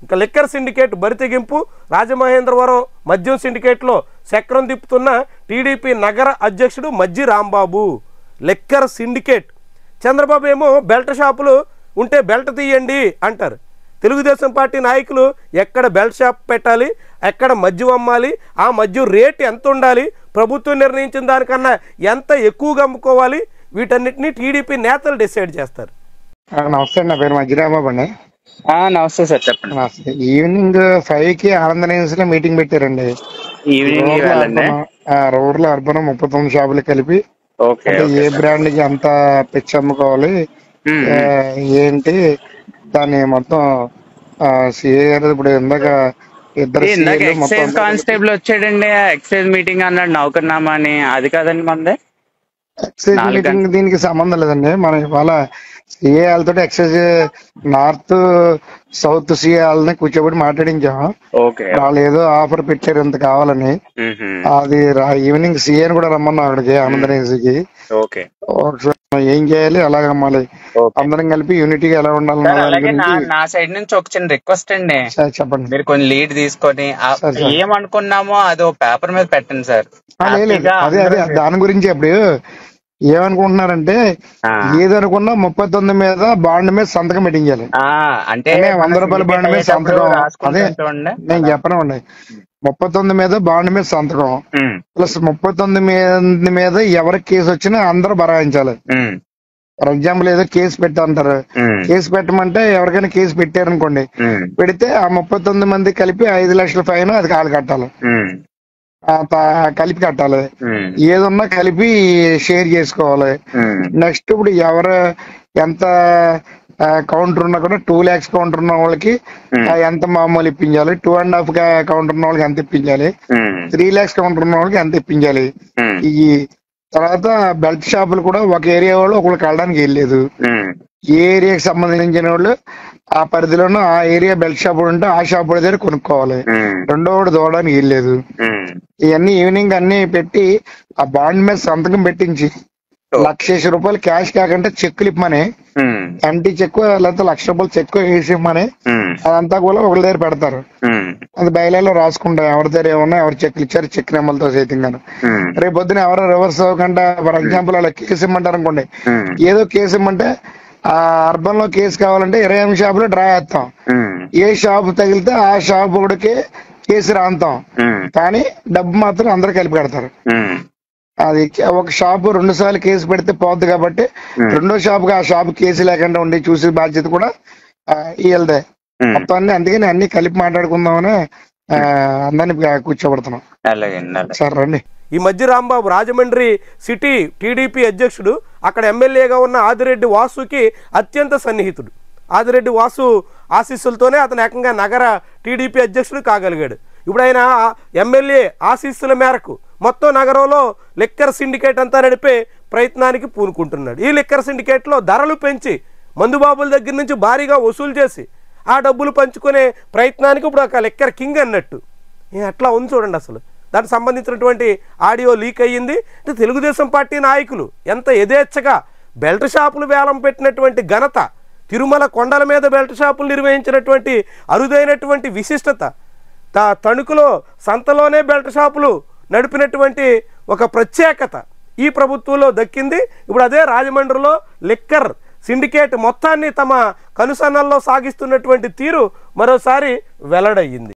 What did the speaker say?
ఇంకా liquor syndicate బరితెగింపు, Rajamahendravaram మద్యం సిండికేట్లో చక్రం తిప్పుతున్న టీడీపీ నగర అధ్యక్షుడు మజ్జి రాంబాబు. Liquor syndicate. చంద్రబాబు ఏమో బెల్ట్ షాపులు ఉంటే బెల్ట్ తీయండి అంటారు. తెలుగుదేశం పార్టీ నాయకులు ఎక్కడ బెల్ట్ షాప్ పెట్టాలి, ఎక్కడ మద్యం అమ్మాలి, ఆ మద్యం రేటు ఎంత ఉండాలి, ప్రభుత్వం నిర్ణయించిన దానికన్నా ఎంత ఎక్కువగా అమ్ముకోవాలి, వీటన్నిటిని టీడీపీ నేతలు డిసైడ్ చేస్తారు. నమస్తే, నా పేరు మజ్జిరాబాబు అండి. నమస్తే సార్, చెప్పండి. ఈవినింగ్ 5 కి ఆనంద నివాస్ లో మీటింగ్ పెట్టారండి. రూరల్ అర్బన్ 39 షాపులు కలిపి ఏ బ్రాండ్ కి ఎంత పిచ్చి అమ్ముకోవాలి ఏంటి దాన్ని మొత్తం సిఏ గారు ఇప్పుడు ఇందాక ఎక్సైజ్ కానిస్టేబుల్ వచ్చాడండి. ఎక్సైజ్ మీటింగ్ అన్నాడు, నౌకర్నామా అని. అది కాదండి మంది ఎక్సైజ్ మీటింగ్ దీనికి సంబంధం లేదండి. మనం ఇవాళ సిఏ వాళ్ళతో ఎక్సైజ్ నార్త్ సౌత్ సిఏ వాళ్ళని కూర్చోబెట్టి మాట్లాడించాం. వాళ్ళు ఏదో ఆఫర్ పెట్టారు ఇంత కావాలని. అది ఈవినింగ్ సిఏని కూడా రమ్మన్నా అక్కడికి ఆనందనేసికి. ఏం చేయాలి, ఎలాగ అమ్మాలి, అందరం కలిపి యూనిటీగా ఎలా ఉండాలి. నా సైడ్ నుంచి ఒక చిన్న రిక్వెస్ట్ అండి, చెప్పండి. మీరు కొంచెం లీడ్ తీసుకొని ఏమనుకున్నామో అది పేపర్ మీద పెట్టండి సార్. అదే అదే దాని గురించి అప్పుడు ఏమనుకుంటున్నారంటే ఏదనుకున్నా 39 మీద బాండ్ మీద సంతకం పెట్టించాలి. అంటే 100 రూపాయల బాండ్ మీద సంతకం. అదే నేను చెప్పనండి, 39 మీద బాండ్ మీద సంతకం ప్లస్ 39 మీద ఎవరికి కేసు వచ్చినా అందరూ బరాయించాలి. ఫర్ ఎగ్జాంపుల్ ఏదో కేసు పెట్టంటారు, కేసు పెట్టమంటే ఎవరికైనా కేసు పెట్టారనుకోండి, పెడితే ఆ 39 మంది కలిపి 5 లక్షల ఫైన్ అది కాలు కట్టాలి, కలిపి కట్టాలి. ఏదన్నా కలిపి షేర్ చేసుకోవాలి. నెక్స్ట్ ఇప్పుడు ఎవరు ఎంత కౌంటర్ ఉన్నా కూడా 2 lakhs కౌంటర్ ఉన్న వాళ్ళకి ఎంత మామూలు ఇప్పించాలి, 2.5 కౌంటర్ ఉన్న వాళ్ళకి ఎంత ఇప్పించాలి, 3 lakhs కౌంటర్ ఉన్న వాళ్ళకి ఎంత ఇప్పించాలి. ఈ తర్వాత బెల్ట్ షాపులు కూడా ఒక ఏరియా వాళ్ళు ఒకరికి వెళ్ళడానికి వెళ్ళలేదు. ఏ ఏరియాకి సంబంధించిన వాళ్ళు ఆ పరిధిలోనూ ఆ ఏరియా బెల్ట్ షాప్ ఉంటే ఆ షాప్ దగ్గర కొనుక్కోవాలి. రెండో వాడు దూడడానికి వెళ్ళలేదు. ఇవన్నీ ఈవినింగ్ అన్ని పెట్టి ఆ బాండ్ మీద సంతకం పెట్టించి 1,00,000 రూపాయలు క్యాష్ కాకుండా చెక్కులు ఇమ్మని, ఎంటీ చెక్కు లేకపోతే 1,00,000 రూపాయలు చెక్కు వేసి ఇమ్మని అదంతా కూడా ఒకరి దగ్గర పెడతారు. అది బయలులో రాసుకుంటారు ఎవరి దగ్గర ఏమన్నా, ఎవరు చెక్కులు ఇచ్చారు, చెక్ నెంబర్లతో సైతంగా. రేపు పొద్దున ఎవరో రివర్స్ అవ్వకుండా ఫర్ ఎగ్జాంపుల్ అలా కేసు ఇమ్మంటారు అనుకోండి, ఏదో కేసు ఇమ్మంటే ఆ అర్బన్ లో కేసు కావాలంటే 28 షాపులో డ్రా చేస్తాం. ఏ షాపు తగిలితే ఆ షాపు ఒకటికి కేసు రాంతాం, కానీ డబ్బు మాత్రం అందరు కలిపి పెడతారు. అది ఒక షాపు 2 సార్లు కేసు పెడితే పోద్ది కాబట్టి రెండో షాపుకి ఆ షాపు కేసు లేకుండా ఉండి చూసే బాధ్యత కూడా వీళ్ళదే మొత్తాన్ని. అందుకని అన్ని కలిపి మాట్లాడుకుందామని అందరినీ కూర్చోబెడుతున్నాం. సార్ రండి. ఈ మధ్య రాంబాబు రాజమండ్రి సిటీ టీడీపీ అధ్యక్షుడు, అక్కడ ఎమ్మెల్యేగా ఉన్న ఆదిరెడ్డి వాసుకి అత్యంత సన్నిహితుడు. ఆదిరెడ్డి వాసు ఆశీస్సులతోనే అతను ఏకంగా నగర టీడీపీ అధ్యక్షుడు కాగలిగాడు. ఇప్పుడు ఆయన ఎమ్మెల్యే ఆశీస్సుల మేరకు మొత్తం నగరంలో లిక్కర్ సిండికేట్ అంతా నడిపే ప్రయత్నానికి పూనుకుంటున్నాడు. ఈ లిక్కర్ సిండికేట్లో ధరలు పెంచి మందుబాబుల దగ్గర నుంచి భారీగా వసూలు చేసి ఆ డబ్బులు పంచుకునే ప్రయత్నానికి ఇప్పుడు ఒక లిక్కర్ కింగ్ అన్నట్టు ఎట్లా ఉంది చూడండి. అసలు దానికి సంబంధించినటువంటి ఆడియో లీక్ అయ్యింది. అంటే తెలుగుదేశం పార్టీ నాయకులు ఎంత యథేచ్ఛగా బెల్ట్ షాపులు వేలం పెట్టినటువంటి ఘనత, తిరుమల కొండల మీద బెల్ట్ షాపులు నిర్వహించినటువంటి అరుదైనటువంటి విశిష్టత, తణుకులో సంతలోనే బెల్ట్ షాపులు నడిపినటువంటి ఒక ప్రత్యేకత ఈ ప్రభుత్వంలో దక్కింది. ఇప్పుడు అదే రాజమండ్రిలో లిక్కర్ సిండికేట్ మొత్తాన్ని తమ కనుసన్నల్లో సాగిస్తున్నటువంటి తీరు మరోసారి వెల్లడయ్యింది.